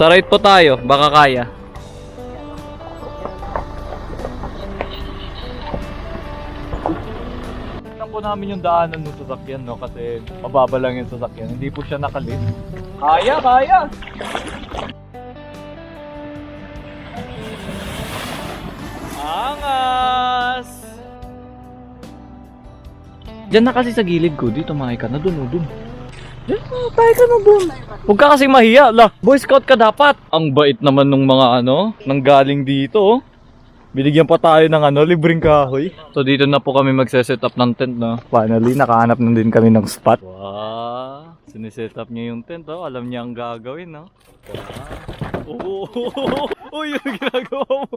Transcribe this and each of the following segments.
Sa right po tayo, baka kaya. Tignan po namin yung daanan ng sasakyan, no? Kasi mababa lang yung sasakyan. Hindi po siya nakalip. Kaya, kaya! Angas! Diyan na kasi sa gilid ko. Dito makay ka na dun o dun. Tayo ka na dun. Huwag ka kasi mahiya. La, Boy Scout ka dapat. Ang bait naman nung mga nanggaling dito. Oh. Binigyan pa tayo ng libreng kahoy. So dito na po kami magse-set up ng tent, no. Finally, nakahanap na din kami ng spot. Wow! Siniset up niya yung tent, oh. Alam niya ang gagawin, no. Wow! Oh, yung ginagawa mo.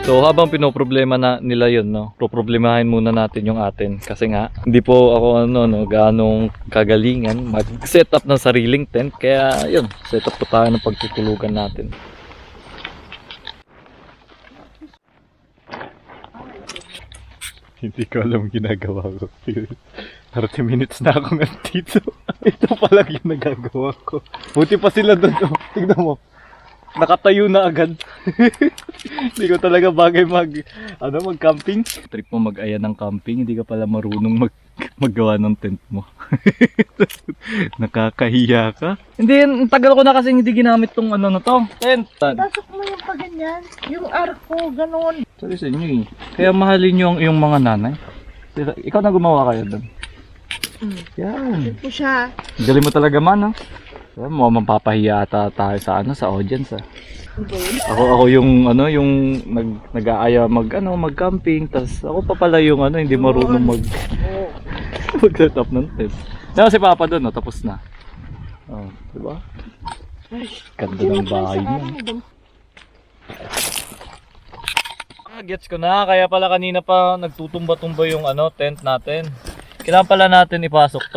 So habang pinoproblema na nila yun, no, poproblemahin muna natin yung atin. Kasi nga, hindi po ako gaanong kagalingan mag-set up ng sariling tent. Kaya yun, set up po tayo ng pagtutulugan natin. Hindi ko alam ginagawa ko. 30 minutes na ako nandito. Ito pala yung nagagawa ko. Buti pa sila doon. Oh. Tignan mo. Nakatayo na agad. Hindi ko talaga bagay mag-camping. Trip mo mag-aya ng camping, hindi ka pala marunong maggawa ng tent mo. Nakakahiya ka. Hindi, tagal ko na kasi hindi ginamit tong na to. Tent. Pasok mo yung paganyan, yung arko, gano'n. Sorry sa inyo eh. Kaya mahalin yung mga nanay. Ikaw na gumawa kayo doon. Yan. Ito siya. Galing mo talaga man, no? Mo mapapahiya ata tayo sa sa audience ah. Ako yung yung nag-aaya mag-camping, tas ako pa pala yung hindi marunong mag-set up ng tent. Now si Papa doon, tapos na. Oh, di ba? Ganda ng bahay niya. Gets ko na, kaya pala kanina pa nagtutumba-tumba yung tent natin. Kailangan pala natin ipasok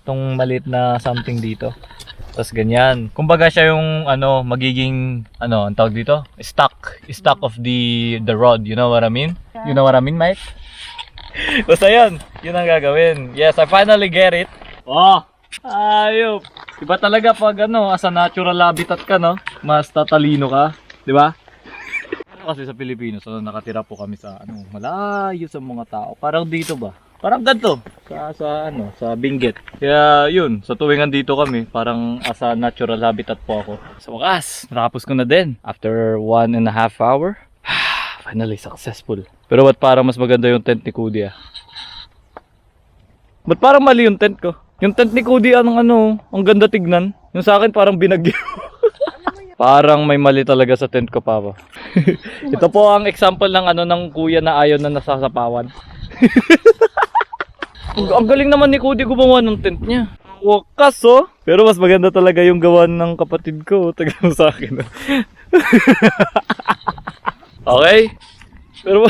tong maliit na something dito. Tapos ganyan. Kumbaga siya yung magiging ang tawag dito? Stock of the rod, you know what I mean? You know what I mean, mate? Basta yun ang gagawin. Yes, I finally get it. Oh, ayop. Diba talaga pag asa natural habitat ka, no? Mas tatalino ka, di ba? Kasi sa Pilipinas, nakatira po kami sa malayo sa mga tao. Parang dito ba? Parang ganito sa Benguet. Kaya yun, sa tuwing andito kami, parang asa natural habitat po ako. Sa wakas, natapos ko na din. After 1.5 hour, finally successful. Pero ba't parang mas maganda yung tent ni Cody ah? Ba't parang mali yung tent ko? Yung tent ni Cody ang ganda tignan. Yung sa akin parang binagyo. Parang may mali talaga sa tent ko, Papa. Ito po ang example ng ng kuya na ayaw na nasasapawan. Ang galing naman ni Cody gumawa ng tent niya. Wakas Pero mas maganda talaga yung gawa ng kapatid ko. Taga mo sa akin. Okay? Pero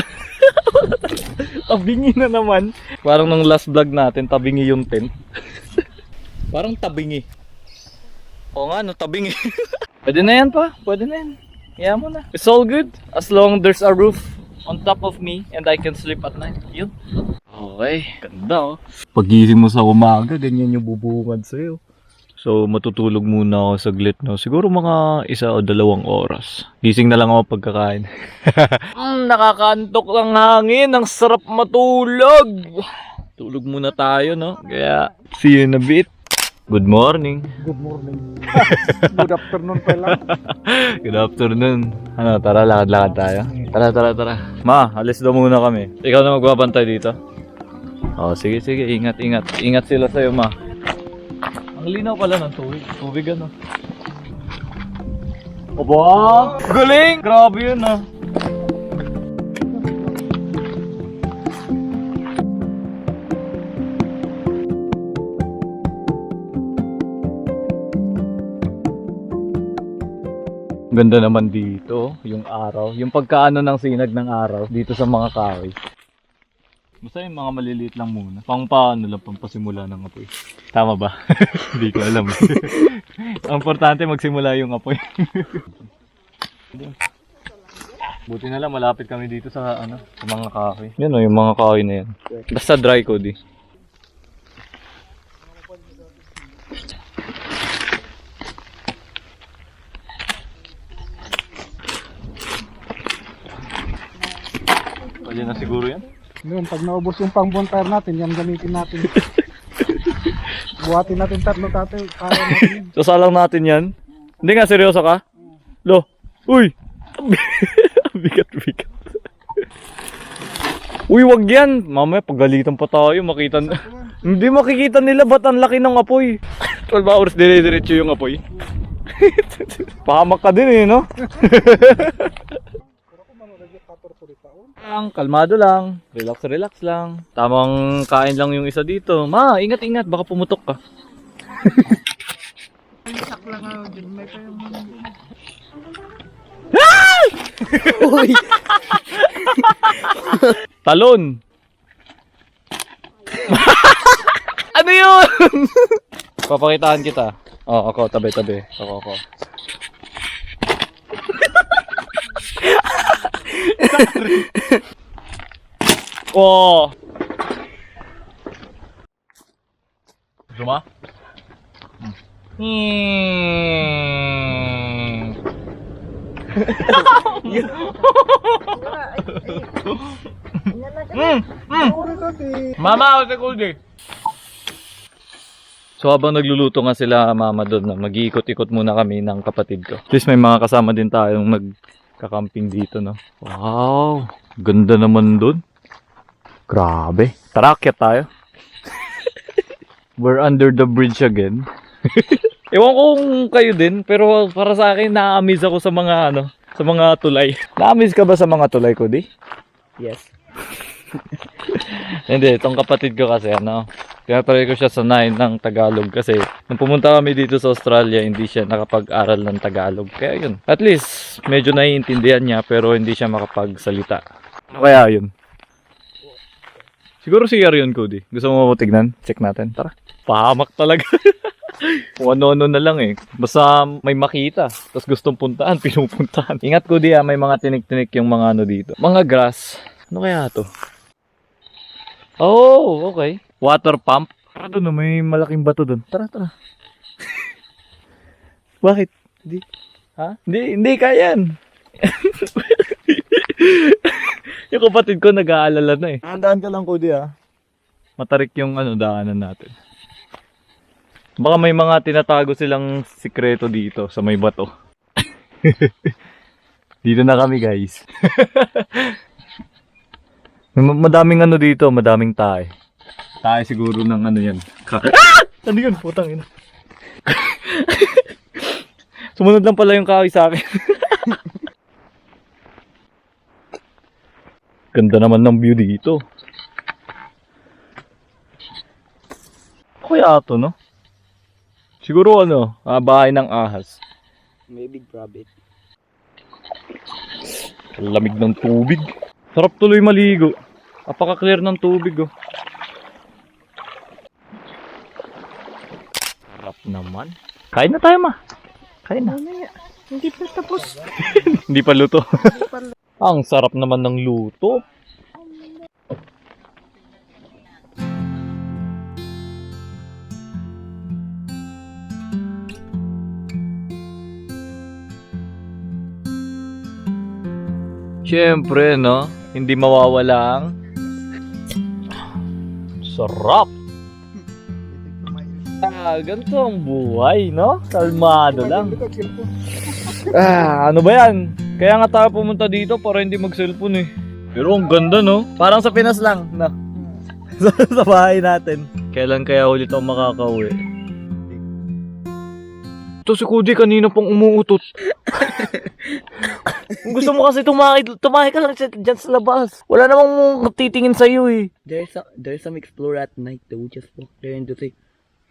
tabingi na naman. Parang nung last vlog natin, tabingi yung tent. Parang tabingi. Oo nga, tabingi. Pwede na yan pa. Pwede na yan. Kaya mo na. It's all good. As long there's a roof on top of me and I can sleep at night. Yun. Okay. Ganda Pagising mo sa umaga, ganyan yung bubungad sa'yo. So matutulog muna ako saglit, no? Siguro mga 1 o 2 oras. Gising na lang ako pagkakain. Nakakantok ng hangin. Ang sarap matulog. Tulog muna tayo, no? Kaya see you in a bit. Good morning. Good morning. Good afternoon pala. Good afternoon. Tara, lakad-lakad tayo. Tara. Ma, alis daw muna kami. Ikaw na magbabantay dito? Oh, sige. Ingat. Ingat sila sa'yo, ma. Ang linaw pala ng tubig. Tubig Aba! Galing! Grabe yun, Ganda naman dito, yung araw. Yung pagkaano ng sinag ng araw dito sa mga kahoy. Basta yung mga maliliit lang muna. Pang paano lang, pampasimula ng apoy. Tama ba? Hindi ko alam. Ang importante magsimula yung apoy. Buti na lang malapit kami dito sa sa mga kahoy. Yan o, yung mga kahoy na yan. Basta dry Cody. Pwede na siguro yan. Ngayon, pag naubos yung pang-bonfire natin, yan gamitin natin. Buhatin natin 3 tatay. Kaya natin. Sasalang natin yan. Hindi nga, seryoso ka? Lo, uy! Bigat-bigat. Uy, wag yan! Mamaya, pagalitan pa tayo, makita na. Hindi makikita nila, ba't ang laki ng apoy? 12 hours, dire-diretso yung apoy. Pahamak ka din eh, no? Kalmado lang. Relax lang. Tamang kain lang yung isa dito. Ma, ingat-ingat. Baka pumutok ka. Isak lang ako dyan. May pa yung mga Uy! Talon! Ano yun? Papakitaan kita. Oh, ako. Tabi. Ako. Oh. Zuma? Mama, what's it called? So habang nagluluto nga sila mama doon, mag-iikot-ikot muna kami ng kapatid ko. At least may mga kasama din tayong nagkakamping dito, no? Wow! Ganda naman doon. Grabe. Tara, akyat tayo. We're under the bridge again. Ewan ko kung kayo din, pero para sa akin, na-amaze ako sa mga sa mga tulay. Na-amaze ka ba sa mga tulay, Cody? Yes. Hindi, itong kapatid ko kasi tinatry ko siya sanay ng Tagalog kasi nung pumunta kami dito sa Australia, hindi siya nakapag-aral ng Tagalog. Kaya yun, at least medyo naiintindihan niya pero hindi siya makapagsalita. Ano kaya yun? Siguro si yun, Cody. Gusto mo tignan? Check natin. Tara. Pahamak talaga. Kung ano-ano na lang eh. Basta may makita. Tapos gustong puntahan, pinupuntahan. Ingat, Cody, may mga tinik-tinik yung mga dito. Mga grass. Ano kaya to? Oh, okay. Water pump. Tara doon, may malaking bato doon. Tara. Bakit? Hindi. Ha? Hindi kayan. Yung kapatid ko nag-aalala na eh. Handaan ka lang, Cody, ha? Matarik yung daanan natin. Baka may mga tinatago silang sikreto dito sa may bato. Dito na kami, guys. Madaming dito, madaming tae. Tae siguro ng yan. Ano yun? Putang ina. Sumunod lang pala yung kahoy sa akin. Ganda naman ng view dito. Kaya ito, no? Siguro bahay ng ahas. Maybe rabbit. Lamig ng tubig. Sarap tuloy maligo. Apaka-clear ng tubig, oh. Sarap naman. Kain na tayo, ma. Kain na. mamaya. Hindi pa tapos. Hindi pa luto. Ang sarap naman ng luto. Siyempre, no? Hindi mawawala ang sarap. Ganito ang buhay, no? Kalmado lang. Ano ba yan? Kaya nga tayo pumunta dito para hindi mag-cellphone eh. Pero ang ganda, no? Parang sa Pinas lang, no? Sa bahay natin. Kailan kaya ulit ako makakauwi? Ito si Cody kanina pang umuutot. Kung gusto mo kasi tumahi ka lang dyan sa labas. Wala namang titingin sa'yo eh. There's some explorer at night that we just walk there and do say,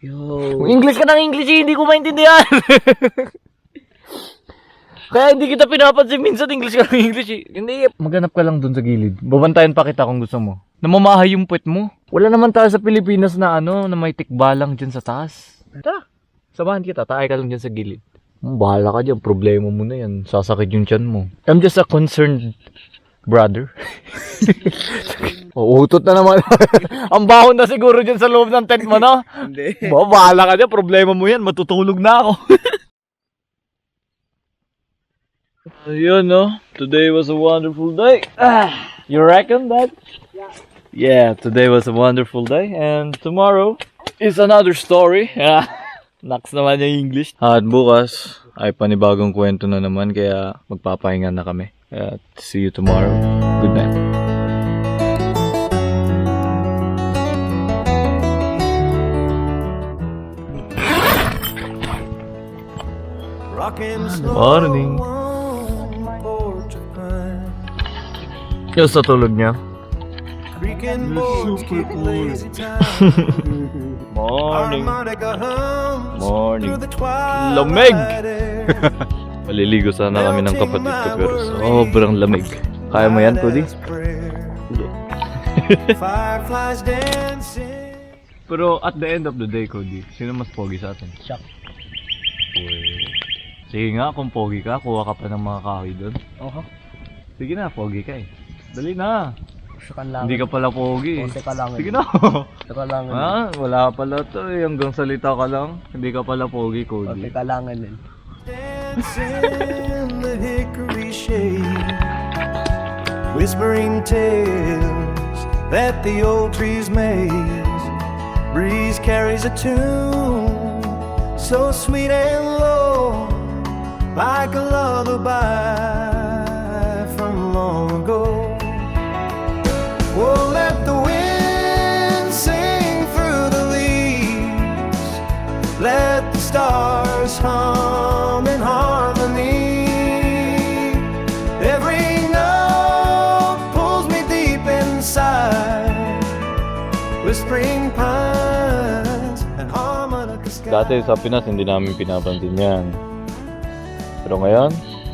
yo. English ka ng English eh, hindi ko maintindihan. Kaya hindi kita pinapansin minsan English ka ng English eh. Hindi, maghanap ka lang dun sa gilid. Babantayan pa kita kung gusto mo. Namamahay yung puwet mo. Wala naman tayo sa Pilipinas na ano, na may tikbalang dyan sa taas. Tara, samahan kita, tayo ka lang dyan sa gilid. Bahala ka dyan, problema mo na yan. Sasakit yung tiyan mo. I'm just a concerned brother. Uutot na naman. Ang bahon na siguro dyan sa loob ng tent mo, no? Hindi. Bahala ka dyan, problema mo yan. Matutulog na ako. Ayun, no? Today was a wonderful day. You reckon that? Yeah, today was a wonderful day. And tomorrow is another story. Naks naman yung English. At bukas ay panibagong kwento na naman. Kaya magpapahinga na kami. See you tomorrow. Good night. Morning. Yung sa tulog niya. Morning. Morning. Lamig! Maliligo sana kami ng kapatid ko pero sobrang lamig. Kaya mo yan, Cody? Pero at the end of the day, Cody, sino mas pogi sa atin? Shock. Sige nga, kung pogi ka, kuha ka pa ng mga kahoy doon. Sige na, pogi ka eh. Dali na. Hindi ka pala pogi. Sige na. Wala pala to eh. Hanggang salita ka lang. Hindi ka pala pogi, Cody. Kalangan din. In the hickory shade, whispering tales that the old trees made. Breeze carries a tune so sweet and low, like a lullaby from long ago. Oh, let the wind sing through the leaves, let the stars hum in harmony. Every note pulls me deep inside, whispering pines and harmonica skies. Dati sa Pinas, hindi namin pinapansin yan. Pero ngayon,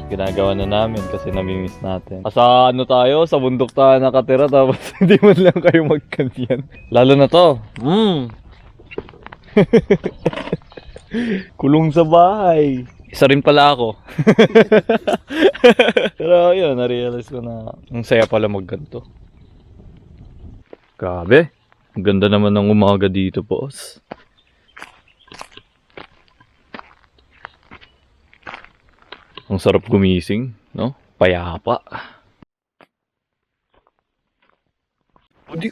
ginagawa na namin kasi namimiss natin. Asa ano tayo? Sa bundok tayo nakatira tapos hindi man lang kayo magkanyan. Lalo na to. Kulong sa bahay. Isa rin pala ako. Pero yun, na-realize ko na ang saya pala magganto. Grabe. Ang ganda naman ng umaga dito, boss. Ang sarap gumising, no? Payapa. O di,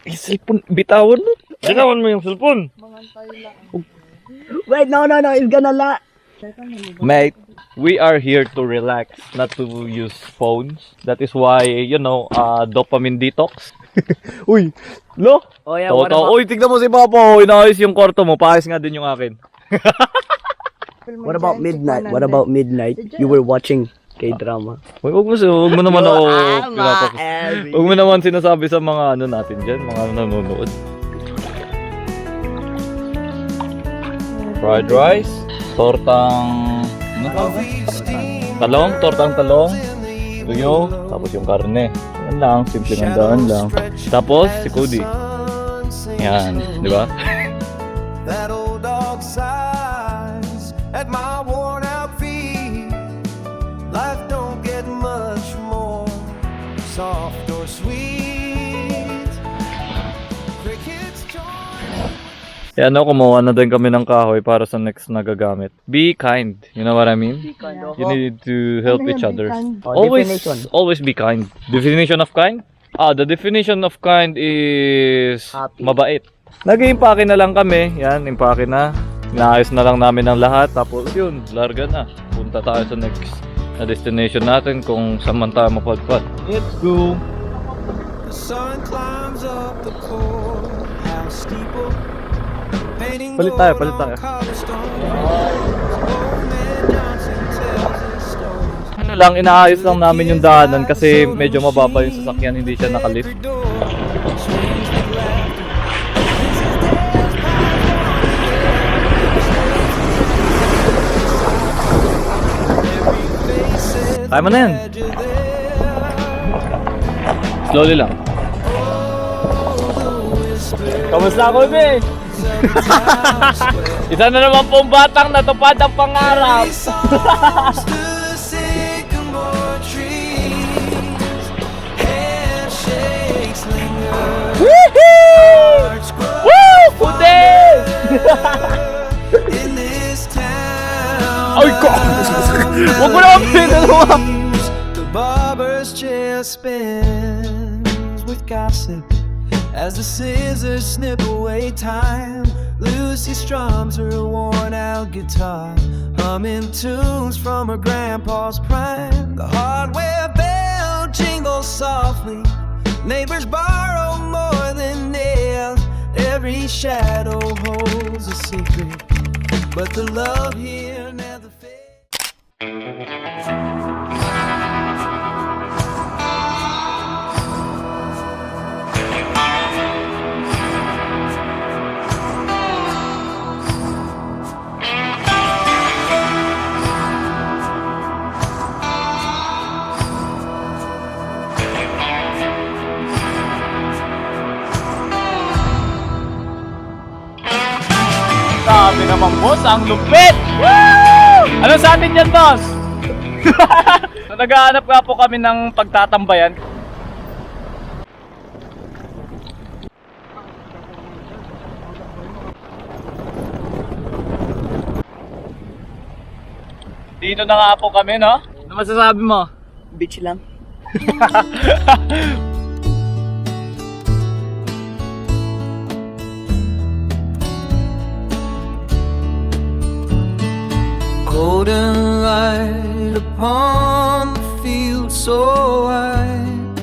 yung cellphone, bitawan mo. Bitawan mo yung cellphone. Wait, no, it's gonna la. Mate, we are here to relax, not to use phones. That is why, you know, dopamine detox. Uy, lo? Oh yeah, Uy, tignan mo si Papa. Oh, inaayos yung kwarto mo. Paayos nga din yung akin. What about midnight? What about midnight? You were watching K-drama. Uy, huwag mo naman ako pinapakas. Huwag mo naman sinasabi sa mga ano natin dyan, mga nanonood. Fried rice, tortang talong, tortang talong, tuyo, tapos yung karne. Yan lang, simple ng daan lang. Tapos si Cody. Yan, di ba? That old dog sighs at my worn out feet. Life don't get much more soft or sweet. Crickets join. Yan no, kumuha na din kami ng kahoy para sa next na gagamit. Be kind, you know what I mean? You need to help each other. Always be kind. Definition of kind? The definition of kind is Happy. mabait. Nag-impake na lang kami. Yan, impake na. Inaayos na lang namin ang lahat. Tapos yun, larga na. Punta tayo sa next na destination natin kung saan man tayo mapadpad. Let's go! The sun climbs up the courthouse steeple. Painting Palit tayo, gold palit tayo. on cobblestone. Old man Johnson tells his stories. Ano lang, inaayos lang namin yung daanan kasi medyo mababa yung sasakyan, hindi siya nakalift. Every door swings with laughter. Every Kaya mo na yan. Slowly lang. Kamusta ako, be? Isa na naman pong batang natupad ang pangarap. Woohoo! Woo! Pude! Ay, ko! Huwag mo naman pinalawa! The barber's chair spins with gossip as the scissors snip away time. Lucy strums her worn-out guitar, humming tunes from her grandpa's prime. The hardware bell jingles softly. Neighbors borrow more than nails. Every shadow holds a secret, but the love here never fades. Sabi naman, boss, ang lupit! Woo! Ano sa atin yan, boss? So, naghahanap nga po kami ng pagtatambayan. Dito na nga po kami, no? Ano masasabi mo? Beach lang. Golden light upon the field so wide,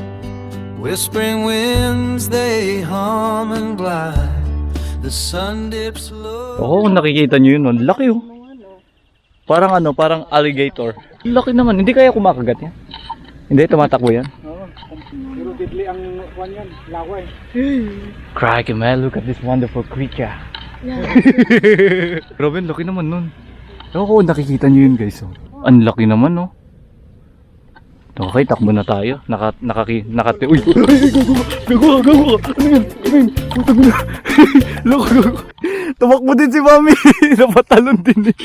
whispering winds they hum and glide. The sun dips low. Oo, nakikita nyo yun, no? Laki, oh. Parang ano, parang alligator. Laki naman, hindi kaya kumakagat yan? Hindi, tumatakbo yan. Pero deadly ang kwan yan, laway. Crikey, man, look at this wonderful creature. Grabe, laki naman nun. Oo, nakikita nyo yun, guys. Oh. Ang laki naman, no? Okay, takbo na tayo. Uy! Gago! Ano yan? Putang na! Gago! Tumakbo din si Mami! Napatalon din eh.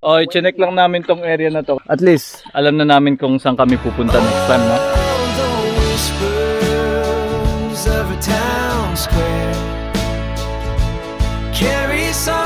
Okay, chinek lang namin tong area na to. At least, alam na namin kung saan kami pupunta next time, no? The whispers of a town square carry some